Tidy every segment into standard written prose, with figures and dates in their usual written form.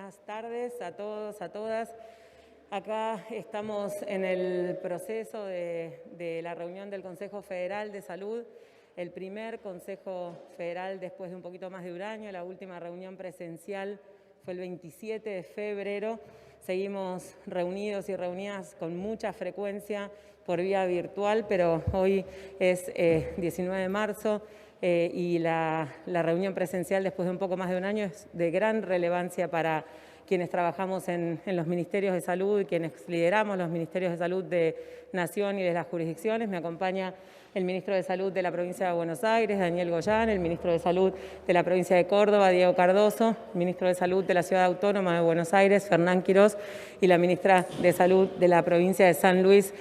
Buenas tardes a todos, a todas. Acá estamos en el proceso de la reunión del Consejo Federal de Salud, el primer Consejo Federal después de un poquito más de un año. La última reunión presencial fue el 27 de febrero. Seguimos reunidos y reunidas con mucha frecuencia por vía virtual, pero hoy es 19 de marzo. Y la reunión presencial después de un poco más de un año es de gran relevancia para quienes trabajamos en los ministerios de salud y quienes lideramos los ministerios de salud de Nación y de las jurisdicciones. Me acompaña el ministro de Salud de la provincia de Buenos Aires, Daniel Goyán, el ministro de Salud de la provincia de Córdoba, Diego Cardoso, el ministro de Salud de la Ciudad Autónoma de Buenos Aires, Fernán Quirós, y la ministra de Salud de la provincia de San Luis,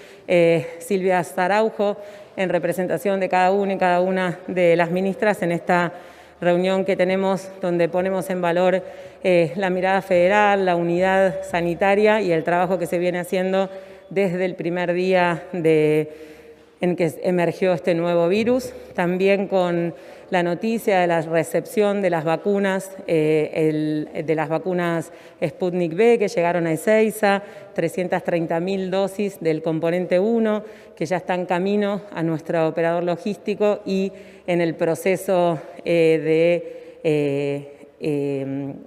Silvia Saraujo, en representación de cada uno y cada una de las ministras en esta reunión que tenemos, donde ponemos en valor la mirada federal, la unidad sanitaria y el trabajo que se viene haciendo desde el primer día en que emergió este nuevo virus. También con la noticia de la recepción de las vacunas, Sputnik V que llegaron a Ezeiza, 330.000 dosis del componente 1 que ya están camino a nuestro operador logístico y en el proceso de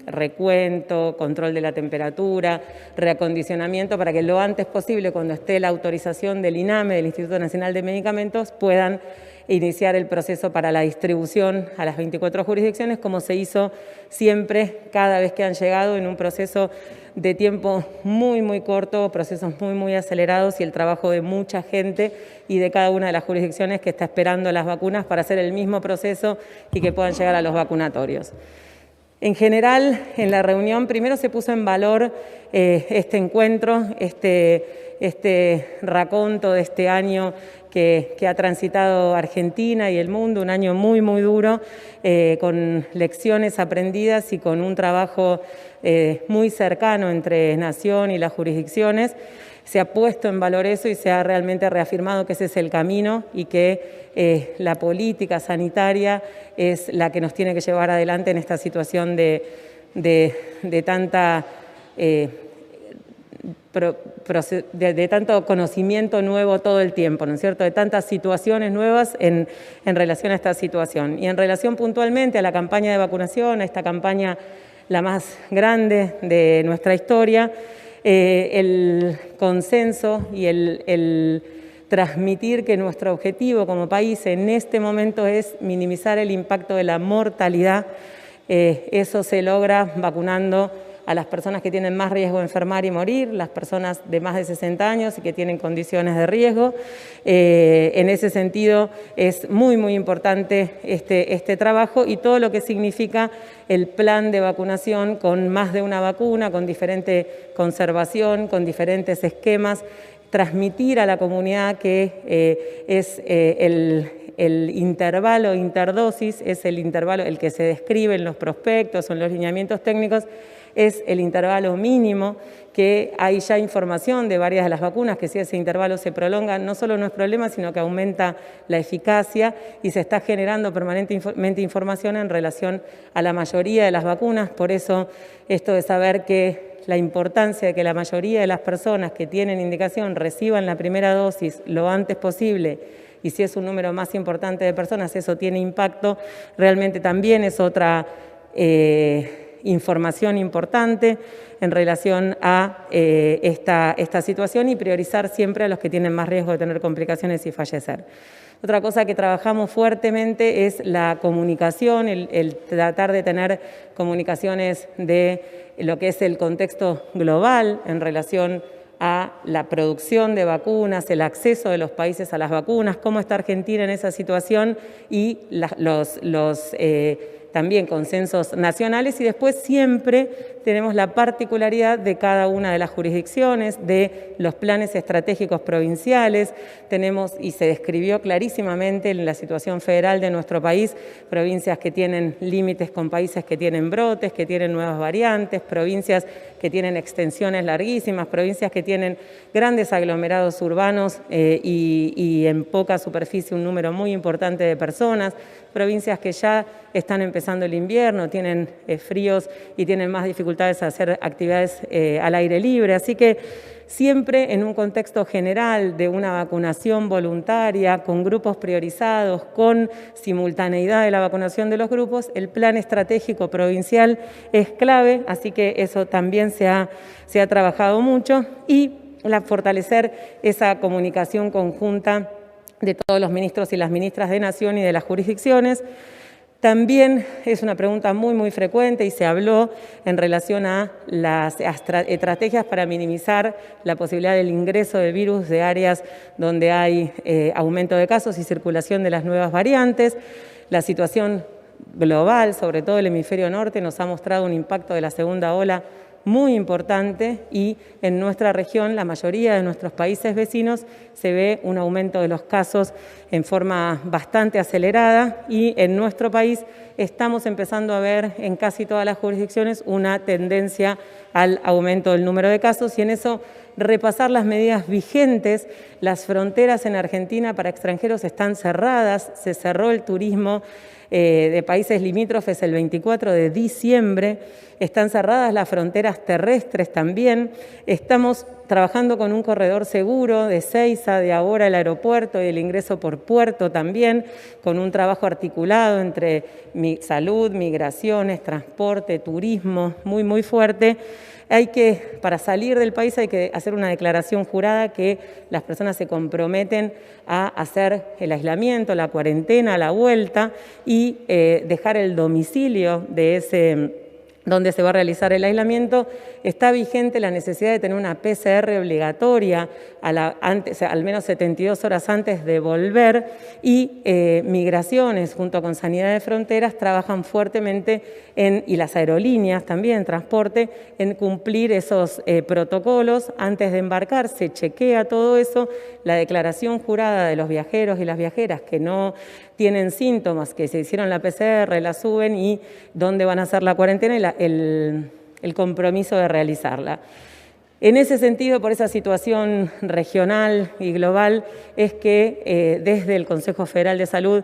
recuento, control de la temperatura, reacondicionamiento para que lo antes posible, cuando esté la autorización del INAME, del Instituto Nacional de Medicamentos, puedan iniciar el proceso para la distribución a las 24 jurisdicciones, como se hizo siempre cada vez que han llegado en un proceso de tiempo muy corto, procesos muy acelerados y el trabajo de mucha gente y de cada una de las jurisdicciones que está esperando las vacunas para hacer el mismo proceso y que puedan llegar a los vacunatorios. En general, en la reunión primero se puso en valor este encuentro, este raconto de este año que ha transitado Argentina y el mundo, un año muy duro, con lecciones aprendidas y con un trabajo muy cercano entre Nación y las jurisdicciones. Se ha puesto en valor eso y se ha realmente reafirmado que ese es el camino y que la política sanitaria es la que nos tiene que llevar adelante en esta situación de tanto conocimiento nuevo todo el tiempo, ¿no es cierto?, de tantas situaciones nuevas en relación a esta situación. Y en relación puntualmente a la campaña de vacunación, a esta campaña la más grande de nuestra historia, el consenso y el transmitir que nuestro objetivo como país en este momento es minimizar el impacto de la mortalidad. Eso se logra vacunando a las personas que tienen más riesgo de enfermar y morir, las personas de más de 60 años y que tienen condiciones de riesgo. En ese sentido es muy importante este trabajo y todo lo que significa el plan de vacunación con más de una vacuna, con diferente conservación, con diferentes esquemas, transmitir a la comunidad que es el intervalo interdosis, es el intervalo, el que se describe en los prospectos o en los lineamientos técnicos, es el intervalo mínimo, que hay ya información de varias de las vacunas que si ese intervalo se prolonga no solo no es problema, sino que aumenta la eficacia y se está generando permanentemente información en relación a la mayoría de las vacunas. Por eso esto de saber que la importancia de que la mayoría de las personas que tienen indicación reciban la primera dosis lo antes posible, y si es un número más importante de personas, eso tiene impacto, realmente también es otra información importante en relación a esta situación y priorizar siempre a los que tienen más riesgo de tener complicaciones y fallecer. Otra cosa que trabajamos fuertemente es la comunicación, el tratar de tener comunicaciones de lo que es el contexto global en relación a la producción de vacunas, el acceso de los países a las vacunas, cómo está Argentina en esa situación y también consensos nacionales, y después siempre tenemos la particularidad de cada una de las jurisdicciones, de los planes estratégicos provinciales. Tenemos, y se describió clarísimamente en la situación federal de nuestro país, provincias que tienen límites con países que tienen brotes, que tienen nuevas variantes, provincias que tienen extensiones larguísimas, provincias que tienen grandes aglomerados urbanos y en poca superficie un número muy importante de personas, provincias que ya están empezando empezando el invierno, tienen fríos y tienen más dificultades a hacer actividades al aire libre. Así que siempre en un contexto general de una vacunación voluntaria, con grupos priorizados, con simultaneidad de la vacunación de los grupos, el plan estratégico provincial es clave, así que eso también se ha trabajado mucho, y fortalecer esa comunicación conjunta de todos los ministros y las ministras de Nación y de las jurisdicciones. También es una pregunta muy frecuente y se habló en relación a las estrategias para minimizar la posibilidad del ingreso del virus de áreas donde hay aumento de casos y circulación de las nuevas variantes. La situación global, sobre todo el hemisferio norte, nos ha mostrado un impacto de la segunda ola muy importante, y en nuestra región, la mayoría de nuestros países vecinos, se ve un aumento de los casos en forma bastante acelerada, y en nuestro país estamos empezando a ver en casi todas las jurisdicciones una tendencia al aumento del número de casos, y en eso repasar las medidas vigentes. Las fronteras en Argentina para extranjeros están cerradas, se cerró el turismo de países limítrofes el 24 de diciembre, están cerradas las fronteras terrestres también. Estamos trabajando con un corredor seguro de Ezeiza, de ahora el aeropuerto y el ingreso por puerto también, con un trabajo articulado entre salud, migraciones, transporte, turismo, muy fuerte. Para salir del país hay que hacer una declaración jurada que las personas se comprometen a hacer el aislamiento, la cuarentena, la vuelta, y dejar el domicilio de donde se va a realizar el aislamiento. Está vigente la necesidad de tener una PCR obligatoria al menos 72 horas antes de volver, y Migraciones junto con Sanidad de Fronteras trabajan fuertemente y las aerolíneas también, transporte, en cumplir esos protocolos. Antes de embarcar se chequea todo eso, la declaración jurada de los viajeros y las viajeras que no tienen síntomas, que se hicieron la PCR, la suben, y dónde van a hacer la cuarentena y el compromiso de realizarla. En ese sentido, por esa situación regional y global, es que desde el Consejo Federal de Salud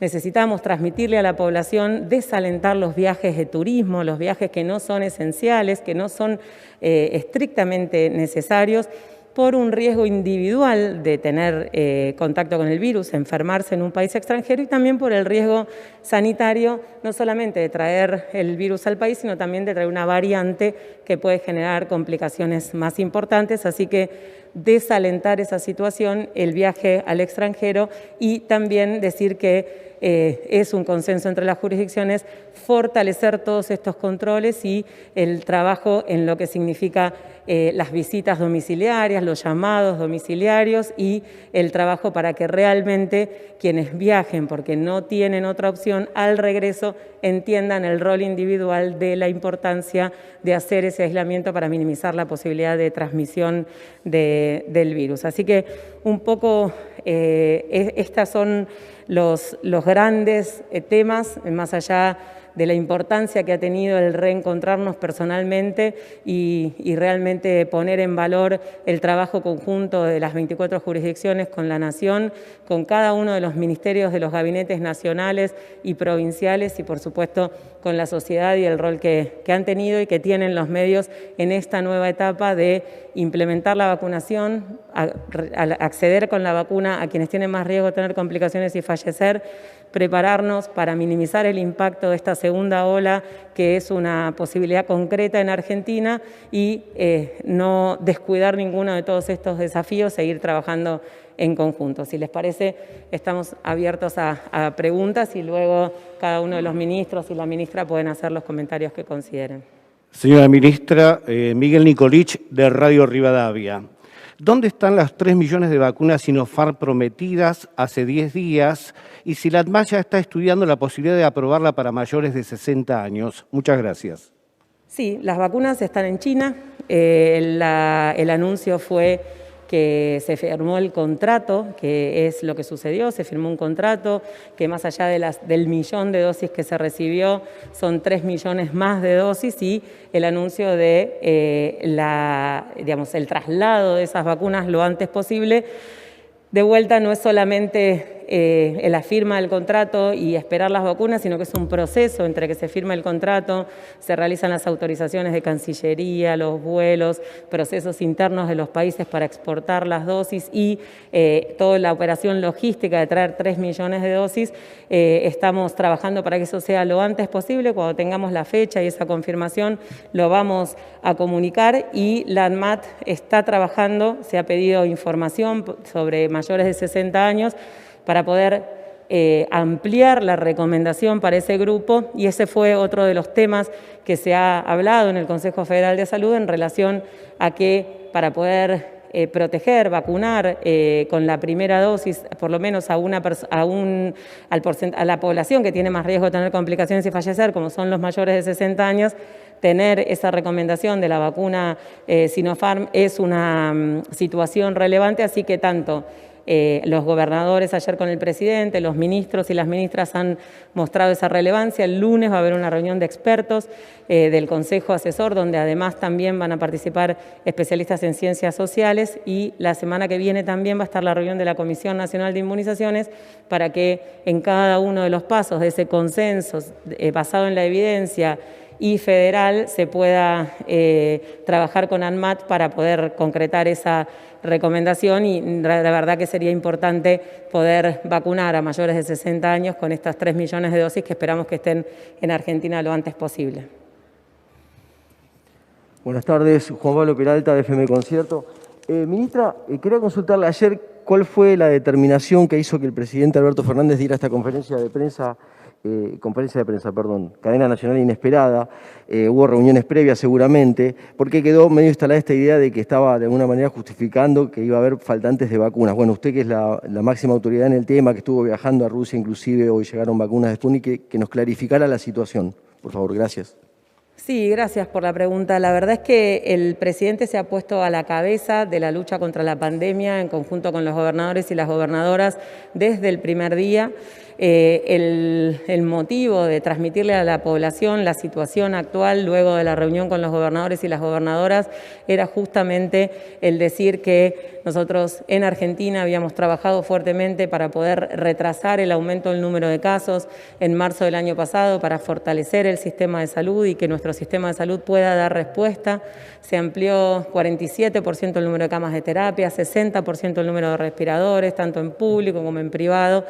necesitamos transmitirle a la población, desalentar los viajes de turismo, los viajes que no son esenciales, que no son estrictamente necesarios, por un riesgo individual de tener contacto con el virus, enfermarse en un país extranjero, y también por el riesgo sanitario, no solamente de traer el virus al país, sino también de traer una variante que puede generar complicaciones más importantes. Así que desalentar esa situación, el viaje al extranjero, y también decir que es un consenso entre las jurisdicciones fortalecer todos estos controles y el trabajo en lo que significa las visitas domiciliarias, los llamados domiciliarios, y el trabajo para que realmente quienes viajen, porque no tienen otra opción, al regreso entiendan el rol individual de la importancia de hacer ese aislamiento para minimizar la posibilidad de transmisión del virus. Así que un poco estas son los grandes temas, más allá de la importancia que ha tenido el reencontrarnos personalmente y realmente poner en valor el trabajo conjunto de las 24 jurisdicciones con la Nación, con cada uno de los ministerios de los gabinetes nacionales y provinciales, y por supuesto con la sociedad y el rol que han tenido y que tienen los medios en esta nueva etapa de implementar la vacunación, acceder con la vacuna a quienes tienen más riesgo de tener complicaciones y fallecer, prepararnos para minimizar el impacto de esta segunda ola, que es una posibilidad concreta en Argentina, y no descuidar ninguno de todos estos desafíos, seguir trabajando en conjunto. Si les parece, estamos abiertos a preguntas, y luego cada uno de los ministros y la ministra pueden hacer los comentarios que consideren. Señora ministra, Miguel Nicolich, de Radio Rivadavia. ¿Dónde están las 3 millones de vacunas Sinopharm prometidas hace 10 días? Y si la ANMAT ya está estudiando la posibilidad de aprobarla para mayores de 60 años. Muchas gracias. Sí, las vacunas están en China. El anuncio fue que se firmó el contrato, que es lo que sucedió. Se firmó un contrato que, más allá del millón de dosis que se recibió, son 3 millones más de dosis, y el anuncio de el traslado de esas vacunas lo antes posible. De vuelta, no es solamente la firma del contrato y esperar las vacunas, sino que es un proceso entre que se firma el contrato, se realizan las autorizaciones de Cancillería, los vuelos, procesos internos de los países para exportar las dosis y toda la operación logística de traer 3 millones de dosis. Estamos trabajando para que eso sea lo antes posible. Cuando tengamos la fecha y esa confirmación lo vamos a comunicar, y la ANMAT está trabajando, se ha pedido información sobre mayores de 60 años para poder ampliar la recomendación para ese grupo, y ese fue otro de los temas que se ha hablado en el Consejo Federal de Salud en relación a que para poder proteger, vacunar con la primera dosis, por lo menos a la población que tiene más riesgo de tener complicaciones y fallecer, como son los mayores de 60 años, tener esa recomendación de la vacuna Sinopharm es una situación relevante, así que tanto los gobernadores ayer con el presidente, los ministros y las ministras han mostrado esa relevancia. El lunes va a haber una reunión de expertos del Consejo Asesor, donde además también van a participar especialistas en ciencias sociales, y la semana que viene también va a estar la reunión de la Comisión Nacional de Inmunizaciones para que en cada uno de los pasos de ese consenso basado en la evidencia y federal se pueda trabajar con ANMAT para poder concretar esa recomendación, y la verdad que sería importante poder vacunar a mayores de 60 años con estas 3 millones de dosis que esperamos que estén en Argentina lo antes posible. Buenas tardes, Juan Pablo Peralta de FM Concierto. Ministra, quería consultarle ayer cuál fue la determinación que hizo que el presidente Alberto Fernández diera esta conferencia de prensa, cadena nacional inesperada. Hubo reuniones previas seguramente, porque quedó medio instalada esta idea de que estaba de alguna manera justificando que iba a haber faltantes de vacunas. Bueno, usted, que es la máxima autoridad en el tema, que estuvo viajando a Rusia, inclusive hoy llegaron vacunas de Sputnik, que nos clarificara la situación, por favor. Gracias. Sí, gracias por la pregunta. La verdad es que el presidente se ha puesto a la cabeza de la lucha contra la pandemia en conjunto con los gobernadores y las gobernadoras desde el primer día. El motivo de transmitirle a la población la situación actual luego de la reunión con los gobernadores y las gobernadoras era justamente el decir que nosotros en Argentina habíamos trabajado fuertemente para poder retrasar el aumento del número de casos en marzo del año pasado, para fortalecer el sistema de salud y que nuestro sistema de salud pueda dar respuesta. Se amplió 47% el número de camas de terapia, 60% el número de respiradores, tanto en público como en privado.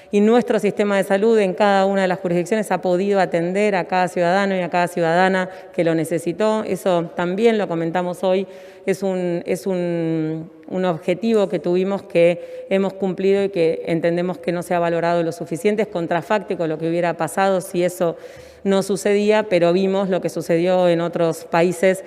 Y nuestro sistema de salud en cada una de las jurisdicciones ha podido atender a cada ciudadano y a cada ciudadana que lo necesitó. Eso también lo comentamos hoy, es un objetivo que tuvimos, que hemos cumplido y que entendemos que no se ha valorado lo suficiente. Es contrafáctico lo que hubiera pasado si eso no sucedía, pero vimos lo que sucedió en otros países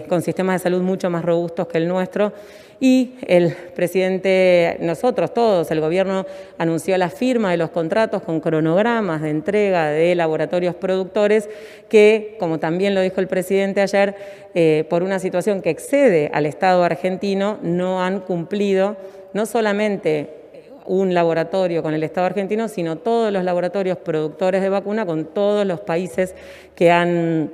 con sistemas de salud mucho más robustos que el nuestro. Y el presidente, nosotros todos, el gobierno anunció la firma de los contratos con cronogramas de entrega de laboratorios productores que, como también lo dijo el presidente ayer, por una situación que excede al Estado argentino, no han cumplido no solamente un laboratorio con el Estado argentino, sino todos los laboratorios productores de vacuna con todos los países que han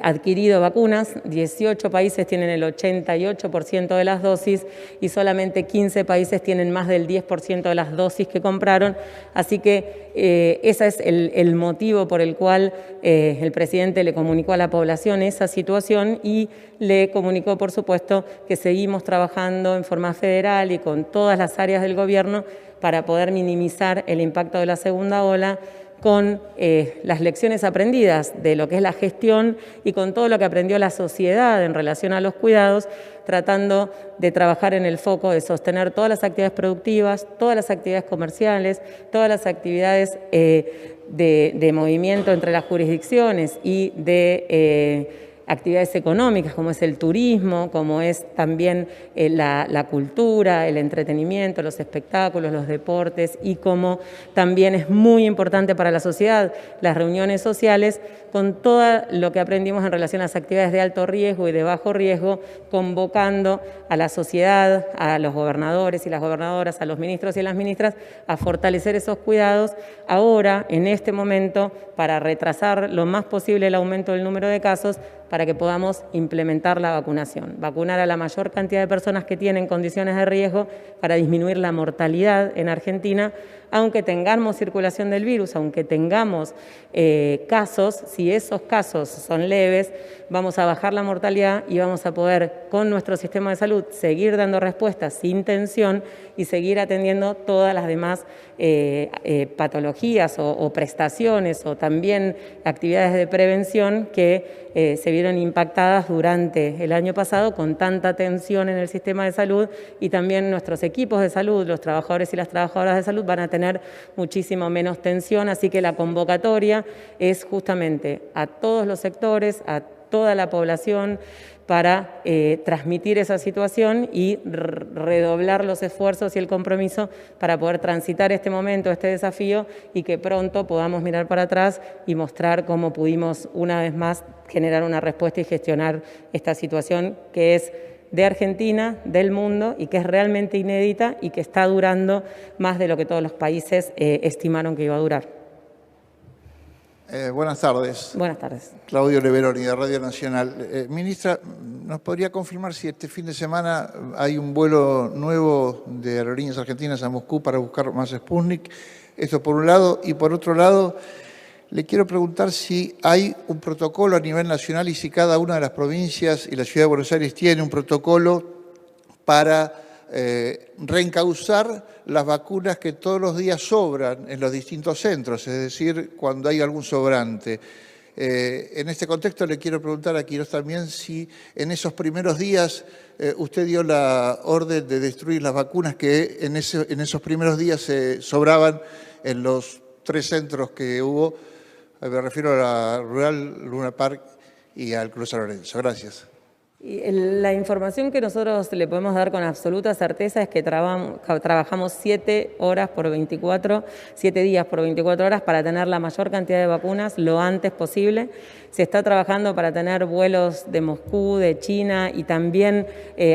adquirido vacunas. 18 países tienen el 88% de las dosis y solamente 15 países tienen más del 10% de las dosis que compraron. Así que ese es el motivo por el cual el presidente le comunicó a la población esa situación y le comunicó, por supuesto, que seguimos trabajando en forma federal y con todas las áreas del gobierno para poder minimizar el impacto de la segunda ola, con las lecciones aprendidas de lo que es la gestión y con todo lo que aprendió la sociedad en relación a los cuidados, tratando de trabajar en el foco de sostener todas las actividades productivas, todas las actividades comerciales, todas las actividades de movimiento entre las jurisdicciones y de actividades económicas, como es el turismo, como es también la cultura, el entretenimiento, los espectáculos, los deportes, y como también es muy importante para la sociedad las reuniones sociales, con todo lo que aprendimos en relación a las actividades de alto riesgo y de bajo riesgo, convocando a la sociedad, a los gobernadores y las gobernadoras, a los ministros y las ministras, a fortalecer esos cuidados ahora, en este momento, para retrasar lo más posible el aumento del número de casos, para que podamos implementar la vacunación. Vacunar a la mayor cantidad de personas que tienen condiciones de riesgo para disminuir la mortalidad en Argentina, aunque tengamos circulación del virus, aunque tengamos casos, si esos casos son leves, vamos a bajar la mortalidad y vamos a poder, con nuestro sistema de salud, seguir dando respuestas sin tensión y seguir atendiendo todas las demás patologías o prestaciones o también actividades de prevención que se vieron impactadas durante el año pasado con tanta tensión en el sistema de salud, y también nuestros equipos de salud, los trabajadores y las trabajadoras de salud van a tener muchísimo menos tensión, así que la convocatoria es justamente a todos los sectores, a toda la población, para transmitir esa situación y redoblar los esfuerzos y el compromiso para poder transitar este momento, este desafío, y que pronto podamos mirar para atrás y mostrar cómo pudimos una vez más generar una respuesta y gestionar esta situación que es de Argentina, del mundo, y que es realmente inédita y que está durando más de lo que todos los países estimaron que iba a durar. Buenas tardes. Buenas tardes. Claudio Leveroni, de Radio Nacional. Ministra, ¿nos podría confirmar si este fin de semana hay un vuelo nuevo de Aerolíneas Argentinas a Moscú para buscar más Sputnik? Esto por un lado. Y por otro lado, le quiero preguntar si hay un protocolo a nivel nacional y si cada una de las provincias y la Ciudad de Buenos Aires tiene un protocolo para reencauzar las vacunas que todos los días sobran en los distintos centros, es decir, cuando hay algún sobrante. En este contexto le quiero preguntar a Quirós también si en esos primeros días usted dio la orden de destruir las vacunas que en esos primeros días se sobraban en los 3 centros que hubo. Me refiero a la Rural, Luna Park y al Cruz San Lorenzo. Gracias. La información que nosotros le podemos dar con absoluta certeza es que trabajamos 7 días por 24 horas para tener la mayor cantidad de vacunas lo antes posible. Se está trabajando para tener vuelos de Moscú, de China y también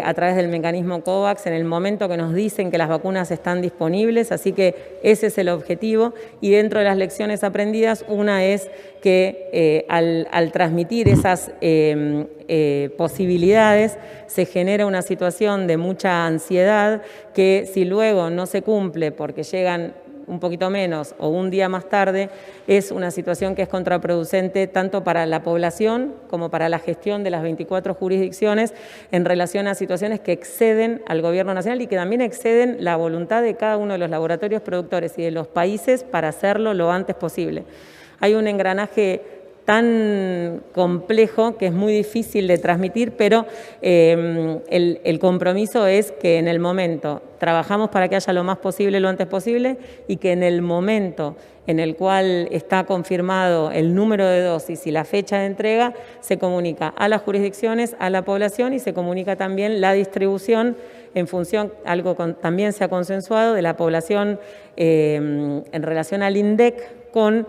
a través del mecanismo COVAX en el momento que nos dicen que las vacunas están disponibles, así que ese es el objetivo. Y dentro de las lecciones aprendidas, una es que al transmitir esas posibilidades se genera una situación de mucha ansiedad que si luego no se cumple porque llegan un poquito menos o un día más tarde, es una situación que es contraproducente tanto para la población como para la gestión de las 24 jurisdicciones en relación a situaciones que exceden al Gobierno Nacional y que también exceden la voluntad de cada uno de los laboratorios productores y de los países para hacerlo lo antes posible. Hay un engranaje tan complejo que es muy difícil de transmitir, pero el compromiso es que en el momento trabajamos para que haya lo más posible, lo antes posible, y que en el momento en el cual está confirmado el número de dosis y la fecha de entrega, se comunica a las jurisdicciones, a la población, y se comunica también la distribución en función, algo también se ha consensuado, de la población en relación al INDEC, con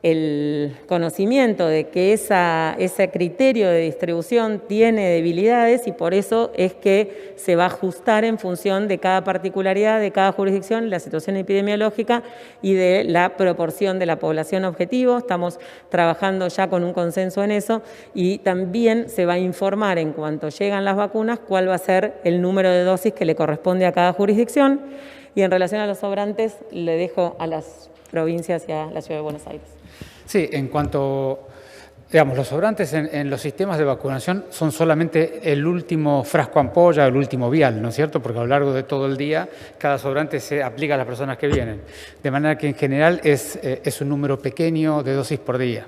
el conocimiento de que ese criterio de distribución tiene debilidades, y por eso es que se va a ajustar en función de cada particularidad de cada jurisdicción, la situación epidemiológica y de la proporción de la población objetivo. Estamos trabajando ya con un consenso en eso, y también se va a informar en cuanto llegan las vacunas cuál va a ser el número de dosis que le corresponde a cada jurisdicción. Y en relación a los sobrantes, le dejo a las provincias y a la Ciudad de Buenos Aires. Sí, en cuanto, digamos, los sobrantes en los sistemas de vacunación son solamente el último frasco ampolla, el último vial, ¿no es cierto? Porque a lo largo de todo el día cada sobrante se aplica a las personas que vienen. De manera que en general es un número pequeño de dosis por día.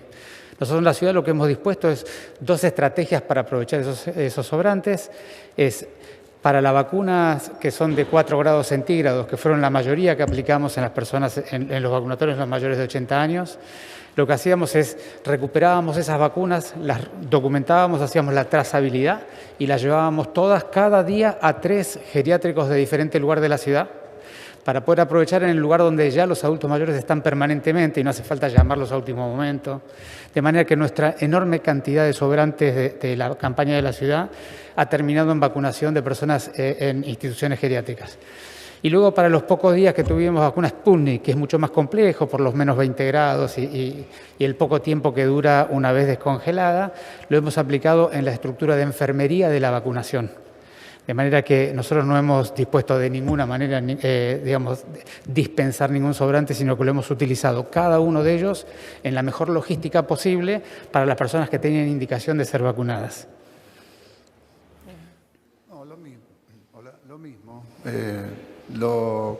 Nosotros en la ciudad lo que hemos dispuesto es 2 estrategias para aprovechar esos sobrantes. Es para las vacunas que son de 4 grados centígrados, que fueron la mayoría que aplicamos en las personas, en los vacunatorios los mayores de 80 años, lo que hacíamos es recuperábamos esas vacunas, las documentábamos, hacíamos la trazabilidad y las llevábamos todas cada día a 3 geriátricos de diferente lugar de la ciudad, para poder aprovechar en el lugar donde ya los adultos mayores están permanentemente y no hace falta llamarlos a último momento. De manera que nuestra enorme cantidad de sobrantes de la campaña de la ciudad ha terminado en vacunación de personas en instituciones geriátricas. Y luego para los pocos días que tuvimos vacuna Sputnik, que es mucho más complejo por los menos 20 grados y el poco tiempo que dura una vez descongelada, lo hemos aplicado en la estructura de enfermería de la vacunación. De manera que nosotros no hemos dispuesto de ninguna manera, digamos, dispensar ningún sobrante, sino que lo hemos utilizado cada uno de ellos en la mejor logística posible para las personas que tenían indicación de ser vacunadas. No, lo mismo.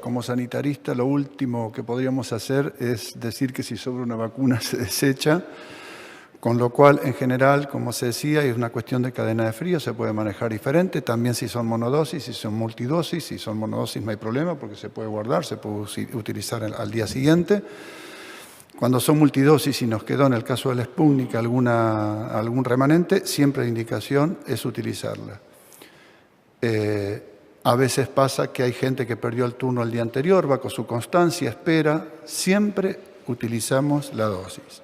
Como sanitarista, lo último que podríamos hacer es decir que si sobra una vacuna se desecha, con lo cual, en general, como se decía, es una cuestión de cadena de frío, se puede manejar diferente, también si son monodosis, si son multidosis, si son monodosis no hay problema porque se puede guardar, se puede utilizar al día siguiente. Cuando son multidosis y nos quedó en el caso del Sputnik algún remanente, siempre la indicación es utilizarla. A veces pasa que hay gente que perdió el turno el día anterior, va con su constancia, espera, siempre utilizamos la dosis.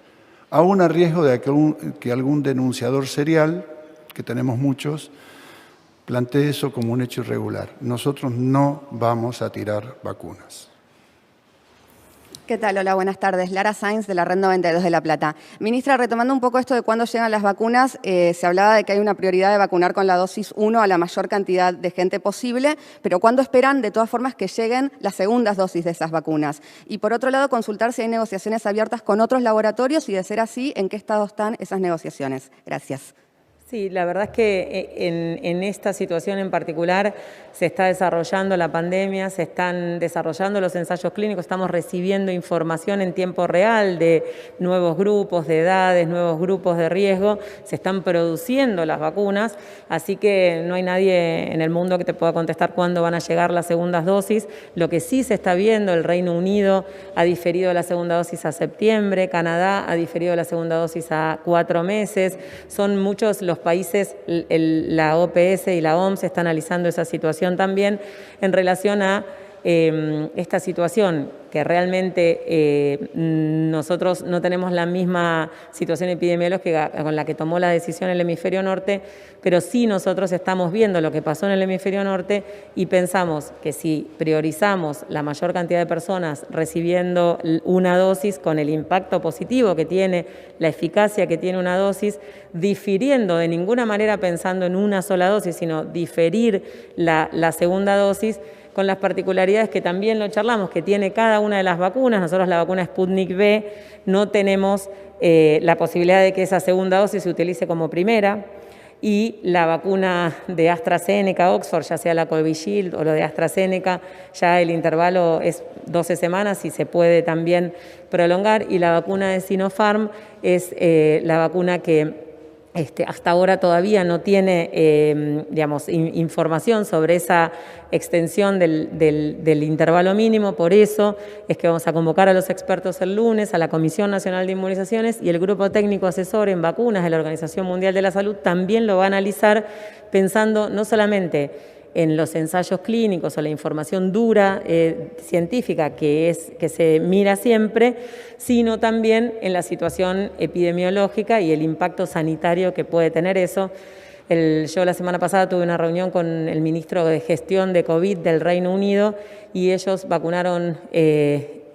Aún a riesgo de que algún denunciador serial, que tenemos muchos, plantee eso como un hecho irregular. Nosotros no vamos a tirar vacunas. ¿Qué tal? Hola, buenas tardes. Lara Sainz, de la Red 92 de La Plata. Ministra, retomando un poco esto de cuándo llegan las vacunas, se hablaba de que hay una prioridad de vacunar con la dosis 1 a la mayor cantidad de gente posible, pero ¿cuándo esperan, de todas formas, que lleguen las segundas dosis de esas vacunas? Y por otro lado, consultar si hay negociaciones abiertas con otros laboratorios y, de ser así, ¿en qué estado están esas negociaciones? Gracias. Sí, la verdad es que en esta situación en particular se está desarrollando la pandemia, se están desarrollando los ensayos clínicos, estamos recibiendo información en tiempo real de nuevos grupos de edades, nuevos grupos de riesgo, se están produciendo las vacunas, así que no hay nadie en el mundo que te pueda contestar cuándo van a llegar las segundas dosis. Lo que sí se está viendo, el Reino Unido ha diferido la segunda dosis a septiembre, Canadá ha diferido la segunda dosis a 4 meses, son muchos los países, la OPS y la OMS está analizando esa situación también en relación a esta situación que realmente nosotros no tenemos la misma situación epidemiológica con la que tomó la decisión el hemisferio norte, pero sí nosotros estamos viendo lo que pasó en el hemisferio norte y pensamos que si priorizamos la mayor cantidad de personas recibiendo una dosis con el impacto positivo que tiene, la eficacia que tiene una dosis, difiriendo de ninguna manera pensando en una sola dosis, sino diferir la segunda dosis, con las particularidades que también lo charlamos, que tiene cada una de las vacunas. Nosotros la vacuna Sputnik V no tenemos la posibilidad de que esa segunda dosis se utilice como primera, y la vacuna de AstraZeneca, Oxford, ya sea la Covishield o lo de AstraZeneca, ya el intervalo es 12 semanas y se puede también prolongar, y la vacuna de Sinopharm es la vacuna que hasta ahora todavía no tiene digamos, información sobre esa extensión del intervalo mínimo. Por eso es que vamos a convocar a los expertos el lunes a la Comisión Nacional de Inmunizaciones, y el Grupo Técnico Asesor en Vacunas de la Organización Mundial de la Salud también lo va a analizar pensando no solamente en los ensayos clínicos o la información dura científica que se mira siempre, sino también en la situación epidemiológica y el impacto sanitario que puede tener eso. Yo la semana pasada tuve una reunión con el ministro de Gestión de COVID del Reino Unido y ellos vacunaron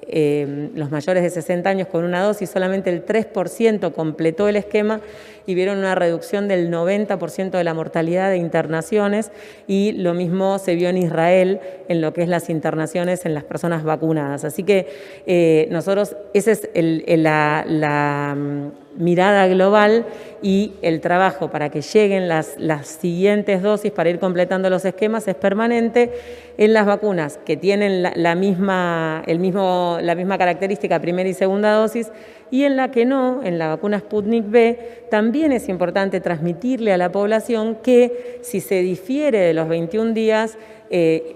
los mayores de 60 años con una dosis, solamente el 3% completó el esquema y vieron una reducción del 90% de la mortalidad de internaciones, y lo mismo se vio en Israel en lo que es las internaciones en las personas vacunadas. Así que nosotros, esa es la mirada global, y el trabajo para que lleguen las siguientes dosis para ir completando los esquemas es permanente. En las vacunas que tienen la misma característica, primera y segunda dosis, y en la que no, en la vacuna Sputnik V, también es importante transmitirle a la población que si se difiere de los 21 días,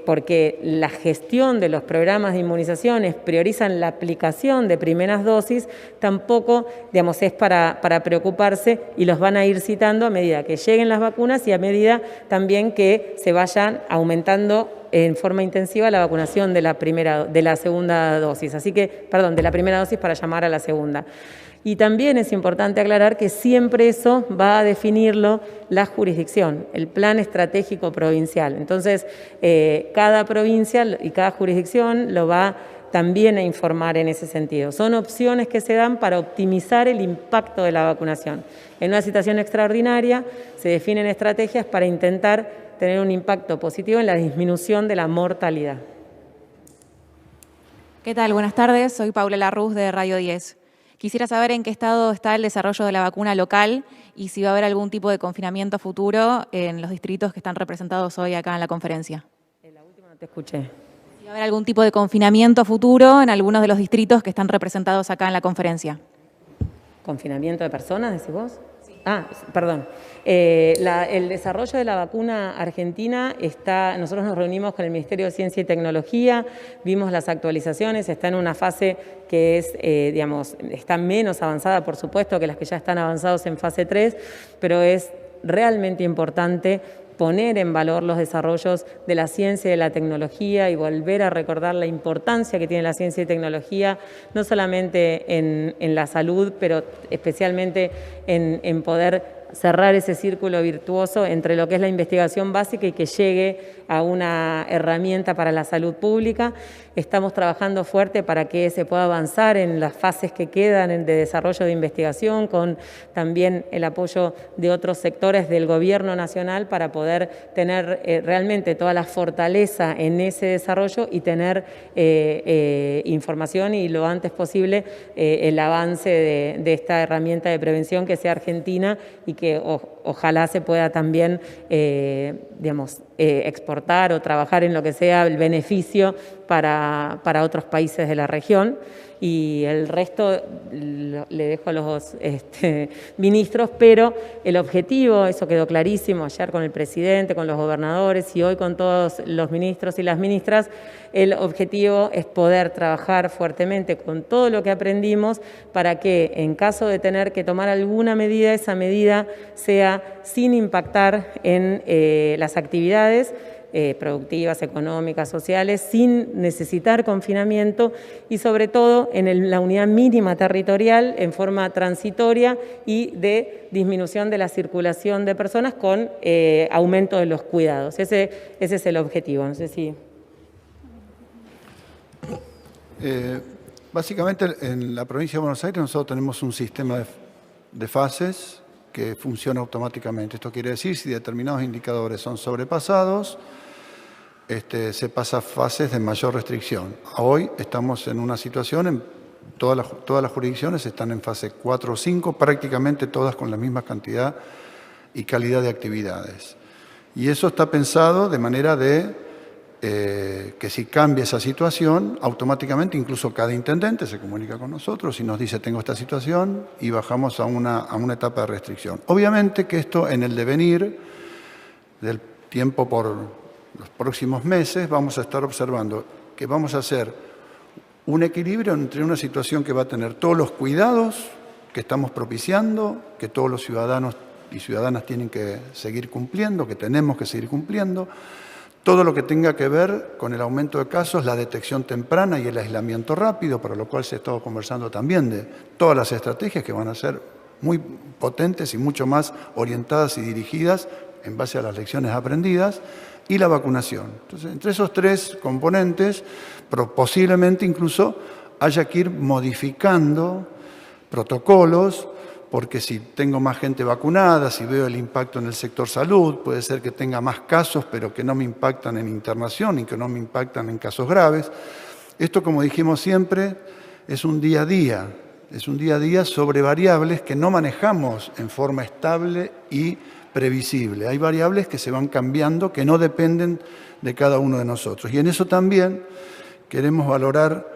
porque la gestión de los programas de inmunizaciones priorizan la aplicación de primeras dosis, tampoco, digamos, es para preocuparse, y los van a ir citando a medida que lleguen las vacunas y a medida también que se vayan aumentando en forma intensiva la vacunación de la segunda dosis, de la primera dosis para llamar a la segunda. Y también es importante aclarar que siempre eso va a definirlo la jurisdicción, el plan estratégico provincial. Entonces, cada provincia y cada jurisdicción lo va también a informar en ese sentido. Son opciones que se dan para optimizar el impacto de la vacunación. En una situación extraordinaria se definen estrategias para intentar tener un impacto positivo en la disminución de la mortalidad. ¿Qué tal? Buenas tardes, soy Paula Larruz de Radio 10. Quisiera saber en qué estado está el desarrollo de la vacuna local y si va a haber algún tipo de confinamiento futuro en los distritos que están representados hoy acá en la conferencia. La última no te escuché. Si va a haber algún tipo de confinamiento futuro en algunos de los distritos que están representados acá en la conferencia. ¿Confinamiento de personas, decís vos? Sí. Perdón. El desarrollo de la vacuna argentina nosotros nos reunimos con el Ministerio de Ciencia y Tecnología, vimos las actualizaciones, está en una fase que es, está menos avanzada, por supuesto, que las que ya están avanzados en fase 3, pero es realmente importante poner en valor los desarrollos de la ciencia y de la tecnología y volver a recordar la importancia que tiene la ciencia y tecnología, no solamente en la salud, pero especialmente en poder cerrar ese círculo virtuoso entre lo que es la investigación básica y que llegue a una herramienta para la salud pública. Estamos trabajando fuerte para que se pueda avanzar en las fases que quedan de desarrollo de investigación, con también el apoyo de otros sectores del gobierno nacional para poder tener realmente toda la fortaleza en ese desarrollo y tener información y lo antes posible el avance de esta herramienta de prevención que sea argentina y que ojalá se pueda también exportar o trabajar en lo que sea el beneficio para otros países de la región. Y el resto le dejo a los ministros, pero el objetivo, eso quedó clarísimo ayer con el presidente, con los gobernadores y hoy con todos los ministros y las ministras, el objetivo es poder trabajar fuertemente con todo lo que aprendimos para que en caso de tener que tomar alguna medida, esa medida sea sin impactar en las actividades productivas, económicas, sociales, sin necesitar confinamiento y sobre todo en la unidad mínima territorial en forma transitoria y de disminución de la circulación de personas con aumento de los cuidados. Ese es el objetivo. No sé si... Básicamente en la provincia de Buenos Aires nosotros tenemos un sistema de fases que funciona automáticamente. Esto quiere decir, si determinados indicadores son sobrepasados, se pasa a fases de mayor restricción. Hoy estamos en una situación, todas las jurisdicciones están en fase 4 o 5, prácticamente todas con la misma cantidad y calidad de actividades. Y eso está pensado de manera de que si cambia esa situación, automáticamente incluso cada intendente se comunica con nosotros y nos dice tengo esta situación y bajamos a una etapa de restricción. Obviamente que esto en el devenir del tiempo por los próximos meses vamos a estar observando que vamos a hacer un equilibrio entre una situación que va a tener todos los cuidados que estamos propiciando, que todos los ciudadanos y ciudadanas tienen que seguir cumpliendo, que tenemos que seguir cumpliendo, todo lo que tenga que ver con el aumento de casos, la detección temprana y el aislamiento rápido, para lo cual se ha estado conversando también de todas las estrategias que van a ser muy potentes y mucho más orientadas y dirigidas en base a las lecciones aprendidas, y la vacunación. Entonces, entre esos tres componentes, posiblemente incluso haya que ir modificando protocolos, porque si tengo más gente vacunada, si veo el impacto en el sector salud, puede ser que tenga más casos, pero que no me impactan en internación y que no me impactan en casos graves. Esto, como dijimos siempre, es un día a día sobre variables que no manejamos en forma estable y previsible. Hay variables que se van cambiando, que no dependen de cada uno de nosotros. Y en eso también queremos valorar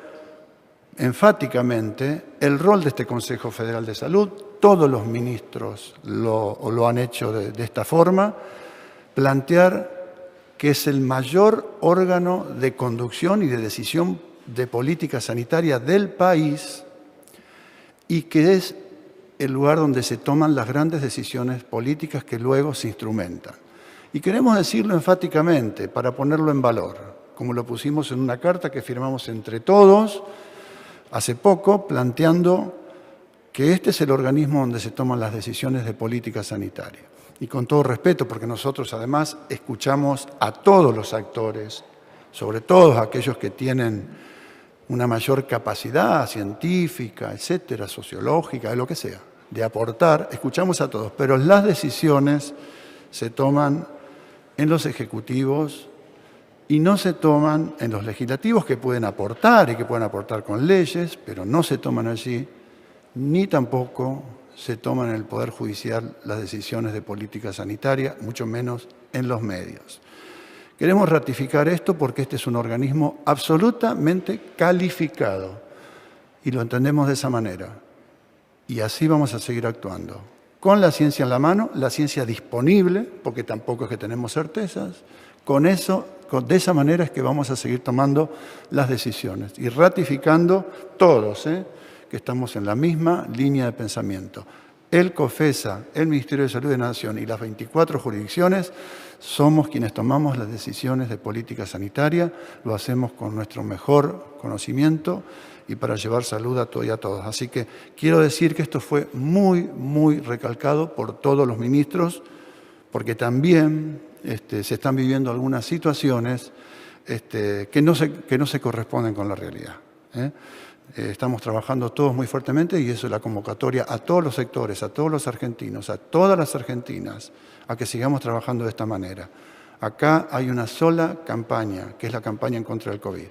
enfáticamente el rol de este Consejo Federal de Salud. Todos los ministros lo han hecho de esta forma, plantear que es el mayor órgano de conducción y de decisión de política sanitaria del país y que es el lugar donde se toman las grandes decisiones políticas que luego se instrumentan. Y queremos decirlo enfáticamente para ponerlo en valor, como lo pusimos en una carta que firmamos entre todos hace poco, planteando que este es el organismo donde se toman las decisiones de política sanitaria. Y con todo respeto, porque nosotros además escuchamos a todos los actores, sobre todo aquellos que tienen una mayor capacidad científica, etcétera, sociológica, de lo que sea, de aportar, escuchamos a todos, pero las decisiones se toman en los ejecutivos y no se toman en los legislativos, que pueden aportar y que pueden aportar con leyes, pero no se toman allí, ni tampoco se toman en el Poder Judicial las decisiones de política sanitaria, mucho menos en los medios. Queremos ratificar esto porque este es un organismo absolutamente calificado y lo entendemos de esa manera. Y así vamos a seguir actuando. Con la ciencia en la mano, la ciencia disponible, porque tampoco es que tenemos certezas, de esa manera es que vamos a seguir tomando las decisiones y ratificando todos, que estamos en la misma línea de pensamiento. El COFESA, el Ministerio de Salud de la Nación y las 24 jurisdicciones somos quienes tomamos las decisiones de política sanitaria, lo hacemos con nuestro mejor conocimiento y para llevar salud a todos y a todos. Así que quiero decir que esto fue muy, muy recalcado por todos los ministros, porque también se están viviendo algunas situaciones que no se corresponden con la realidad. Estamos trabajando todos muy fuertemente y eso es la convocatoria a todos los sectores, a todos los argentinos, a todas las argentinas, a que sigamos trabajando de esta manera. Acá hay una sola campaña, que es la campaña en contra del COVID.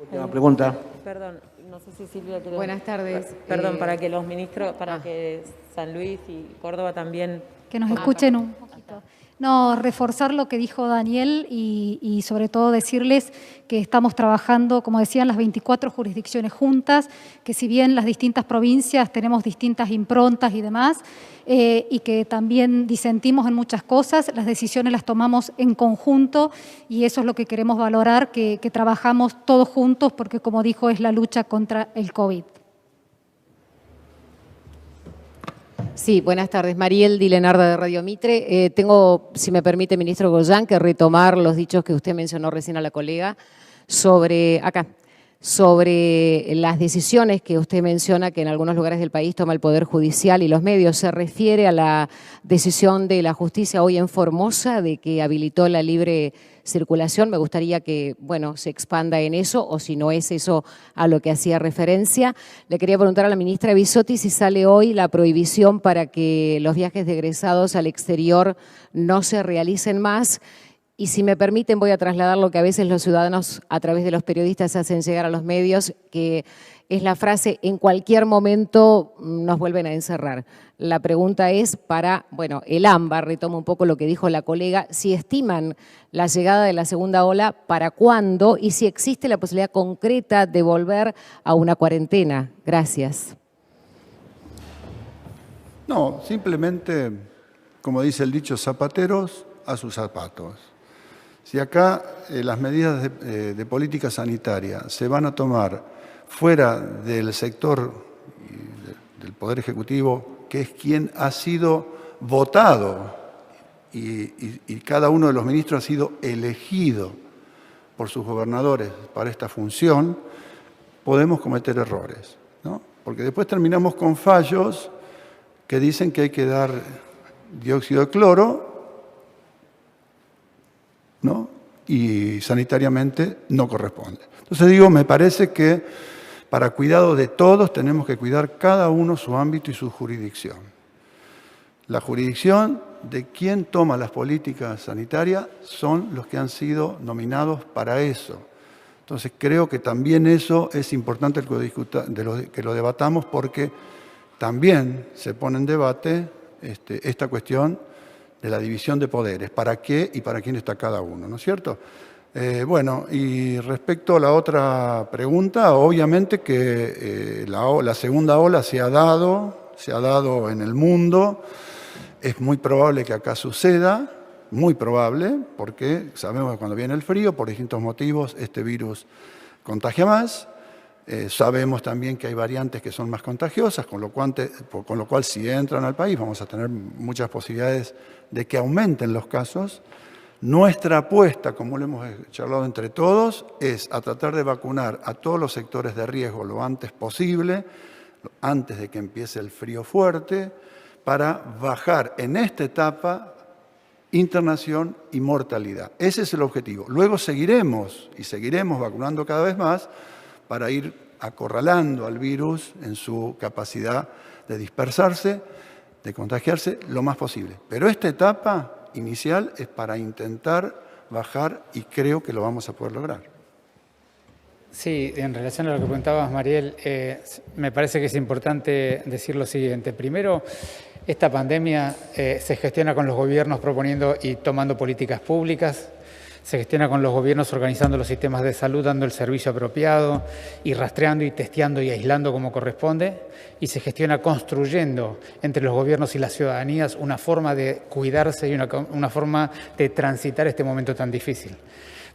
Última pregunta. Perdón, no sé si Silvia quiere... Buenas tardes. Perdón, para que los ministros, para que San Luis y Córdoba también... Que nos escuchen un poquito. No, reforzar lo que dijo Daniel y sobre todo decirles que estamos trabajando, como decían, las 24 jurisdicciones juntas, que si bien las distintas provincias tenemos distintas improntas y demás, y que también disentimos en muchas cosas, las decisiones las tomamos en conjunto y eso es lo que queremos valorar, que trabajamos todos juntos porque, como dijo, es la lucha contra el COVID. Sí, buenas tardes. Mariel Dilenarda de Radio Mitre. Tengo, si me permite, ministro Goyán, que retomar los dichos que usted mencionó recién a la colega sobre las decisiones que usted menciona que en algunos lugares del país toma el Poder Judicial y los medios. Se refiere a la decisión de la justicia hoy en Formosa de que habilitó la libre circulación. Me gustaría que, bueno, se expanda en eso, o si no es eso a lo que hacía referencia. Le quería preguntar a la ministra Bisotti si sale hoy la prohibición para que los viajes de egresados al exterior no se realicen más. Y si me permiten, voy a trasladar lo que a veces los ciudadanos a través de los periodistas hacen llegar a los medios, que es la frase, en cualquier momento nos vuelven a encerrar. La pregunta es para, bueno, el AMBA, retomo un poco lo que dijo la colega, si estiman la llegada de la segunda ola, ¿para cuándo? Y si existe la posibilidad concreta de volver a una cuarentena. Gracias. No, simplemente, como dice el dicho, zapateros a sus zapatos. Si acá las medidas de política sanitaria se van a tomar fuera del sector del Poder Ejecutivo, que es quien ha sido votado y cada uno de los ministros ha sido elegido por sus gobernadores para esta función, podemos cometer errores, ¿no? Porque después terminamos con fallos que dicen que hay que dar dióxido de cloro, ¿no? Y sanitariamente no corresponde. Entonces digo, me parece que para cuidado de todos tenemos que cuidar cada uno su ámbito y su jurisdicción. La jurisdicción de quien toma las políticas sanitarias son los que han sido nominados para eso. Entonces creo que también eso es importante que lo debatamos porque también se pone en debate esta cuestión de la división de poderes, para qué y para quién está cada uno, ¿no es cierto? Bueno, y respecto a la otra pregunta, obviamente que la segunda ola se ha dado en el mundo, es muy probable que acá suceda, muy probable, porque sabemos que cuando viene el frío, por distintos motivos, este virus contagia más. Sabemos también que hay variantes que son más contagiosas, con lo cual si entran al país vamos a tener muchas posibilidades de que aumenten los casos. Nuestra apuesta, como lo hemos charlado entre todos, es a tratar de vacunar a todos los sectores de riesgo lo antes posible, antes de que empiece el frío fuerte, para bajar en esta etapa internación y mortalidad. Ese es el objetivo. Luego seguiremos vacunando cada vez más para ir acorralando al virus en su capacidad de dispersarse, de contagiarse lo más posible. Pero esta etapa inicial es para intentar bajar y creo que lo vamos a poder lograr. Sí, en relación a lo que preguntabas, Mariel, me parece que es importante decir lo siguiente. Primero, esta pandemia se gestiona con los gobiernos proponiendo y tomando políticas públicas, se gestiona con los gobiernos organizando los sistemas de salud, dando el servicio apropiado y rastreando y testeando y aislando como corresponde, y se gestiona construyendo entre los gobiernos y las ciudadanías una forma de cuidarse y una forma de transitar este momento tan difícil.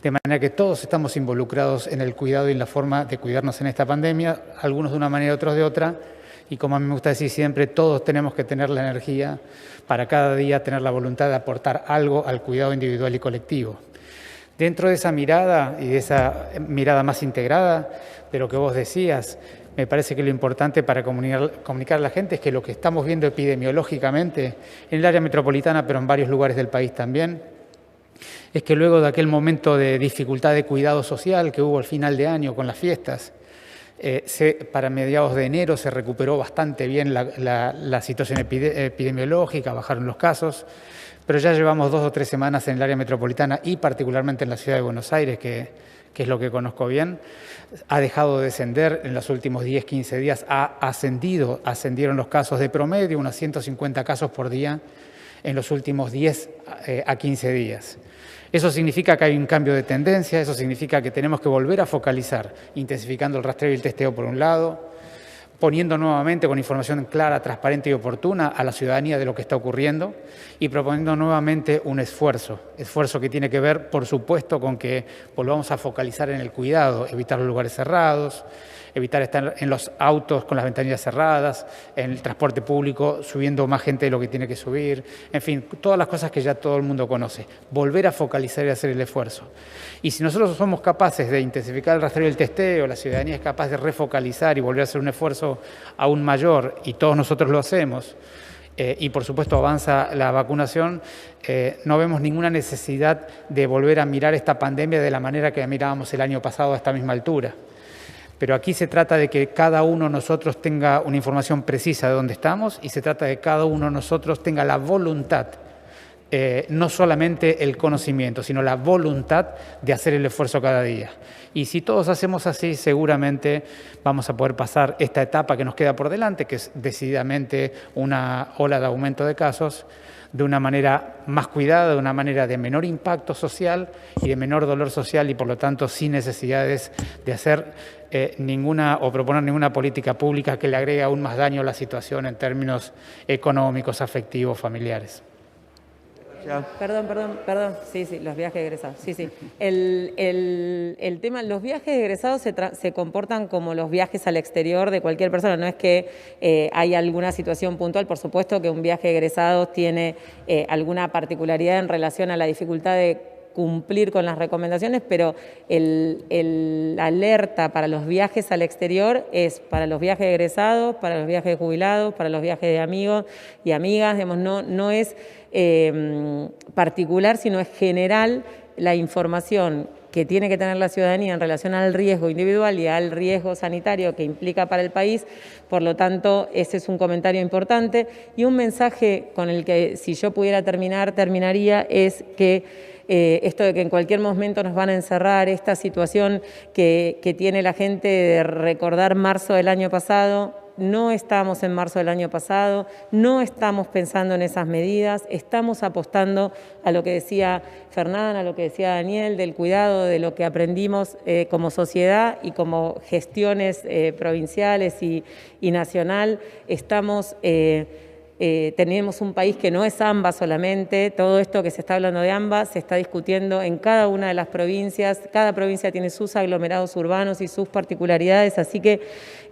De manera que todos estamos involucrados en el cuidado y en la forma de cuidarnos en esta pandemia, algunos de una manera, otros de otra, y como a mí me gusta decir siempre, todos tenemos que tener la energía para cada día tener la voluntad de aportar algo al cuidado individual y colectivo. Dentro de esa mirada y de esa mirada más integrada de lo que vos decías, me parece que lo importante para comunicar a la gente es que lo que estamos viendo epidemiológicamente en el área metropolitana, pero en varios lugares del país también, es que luego de aquel momento de dificultad de cuidado social que hubo al final de año con las fiestas, para mediados de enero se recuperó bastante bien la situación epidemiológica, bajaron los casos, pero ya llevamos 2 o 3 semanas en el área metropolitana y particularmente en la ciudad de Buenos Aires, que es lo que conozco bien, ha dejado de descender en los últimos 10, 15 días, ascendieron los casos de promedio, unos 150 casos por día en los últimos 10 a 15 días. Eso significa que hay un cambio de tendencia, eso significa que tenemos que volver a focalizar, intensificando el rastreo y el testeo por un lado, poniendo nuevamente con información clara, transparente y oportuna a la ciudadanía de lo que está ocurriendo y proponiendo nuevamente un esfuerzo que tiene que ver, por supuesto, con que volvamos a focalizar en el cuidado, evitar los lugares cerrados, evitar estar en los autos con las ventanillas cerradas, en el transporte público subiendo más gente de lo que tiene que subir, en fin, todas las cosas que ya todo el mundo conoce. Volver a focalizar y hacer el esfuerzo. Y si nosotros somos capaces de intensificar el rastreo y el testeo, la ciudadanía es capaz de refocalizar y volver a hacer un esfuerzo aún mayor, y todos nosotros lo hacemos, y por supuesto avanza la vacunación, no vemos ninguna necesidad de volver a mirar esta pandemia de la manera que mirábamos el año pasado a esta misma altura. Pero aquí se trata de que cada uno de nosotros tenga una información precisa de dónde estamos y se trata de que cada uno de nosotros tenga la voluntad, no solamente el conocimiento, sino la voluntad de hacer el esfuerzo cada día. Y si todos hacemos así, seguramente vamos a poder pasar esta etapa que nos queda por delante, que es decididamente una ola de aumento de casos, de una manera más cuidada, de una manera de menor impacto social y de menor dolor social y por lo tanto sin necesidades de hacer ninguna o proponer ninguna política pública que le agregue aún más daño a la situación en términos económicos, afectivos, familiares. Perdón. Sí, los viajes egresados. Sí. El tema, los viajes egresados se comportan como los viajes al exterior de cualquier persona. No es que hay alguna situación puntual. Por supuesto que un viaje egresado tiene alguna particularidad en relación a la dificultad de cumplir con las recomendaciones, pero el alerta para los viajes al exterior es para los viajes egresados, para los viajes de jubilados, para los viajes de amigos y amigas, digamos, no es particular, sino es general la información que tiene que tener la ciudadanía en relación al riesgo individual y al riesgo sanitario que implica para el país. Por lo tanto, ese es un comentario importante. Y un mensaje con el que, si yo pudiera terminaría, es que esto de que en cualquier momento nos van a encerrar, esta situación que tiene la gente de recordar marzo del año pasado, no estamos en marzo del año pasado, no estamos pensando en esas medidas, estamos apostando a lo que decía Fernán, a lo que decía Daniel, del cuidado, de lo que aprendimos como sociedad y como gestiones provinciales y nacional. Estamos tenemos un país que no es AMBA solamente, todo esto que se está hablando de AMBA se está discutiendo en cada una de las provincias, cada provincia tiene sus aglomerados urbanos y sus particularidades, así que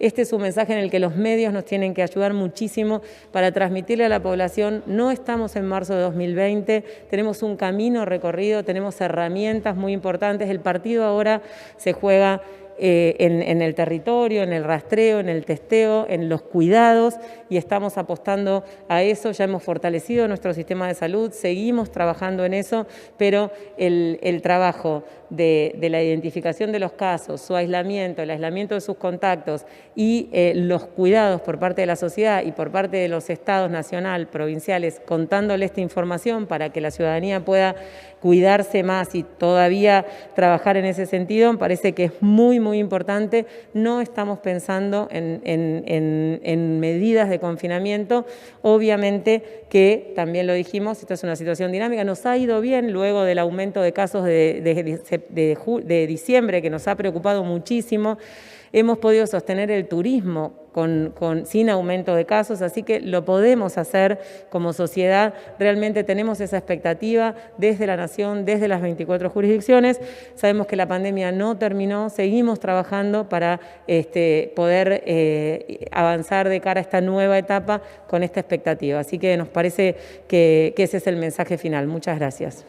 este es un mensaje en el que los medios nos tienen que ayudar muchísimo para transmitirle a la población, no estamos en marzo de 2020, tenemos un camino recorrido, tenemos herramientas muy importantes, el partido ahora se juega en el territorio, en el rastreo, en el testeo, en los cuidados y estamos apostando a eso, ya hemos fortalecido nuestro sistema de salud, seguimos trabajando en eso, pero el trabajo de la identificación de los casos, su aislamiento, el aislamiento de sus contactos y los cuidados por parte de la sociedad y por parte de los estados nacional, provinciales, contándole esta información para que la ciudadanía pueda cuidarse más y todavía trabajar en ese sentido, me parece que es muy, muy importante. No estamos pensando en medidas de confinamiento. Obviamente que, también lo dijimos, esta es una situación dinámica. Nos ha ido bien luego del aumento de casos de diciembre, que nos ha preocupado muchísimo. Hemos podido sostener el turismo sin aumento de casos, así que lo podemos hacer como sociedad. Realmente tenemos esa expectativa desde la Nación, desde las 24 jurisdicciones. Sabemos que la pandemia no terminó, seguimos trabajando para poder avanzar de cara a esta nueva etapa con esta expectativa. Así que nos parece que ese es el mensaje final. Muchas gracias.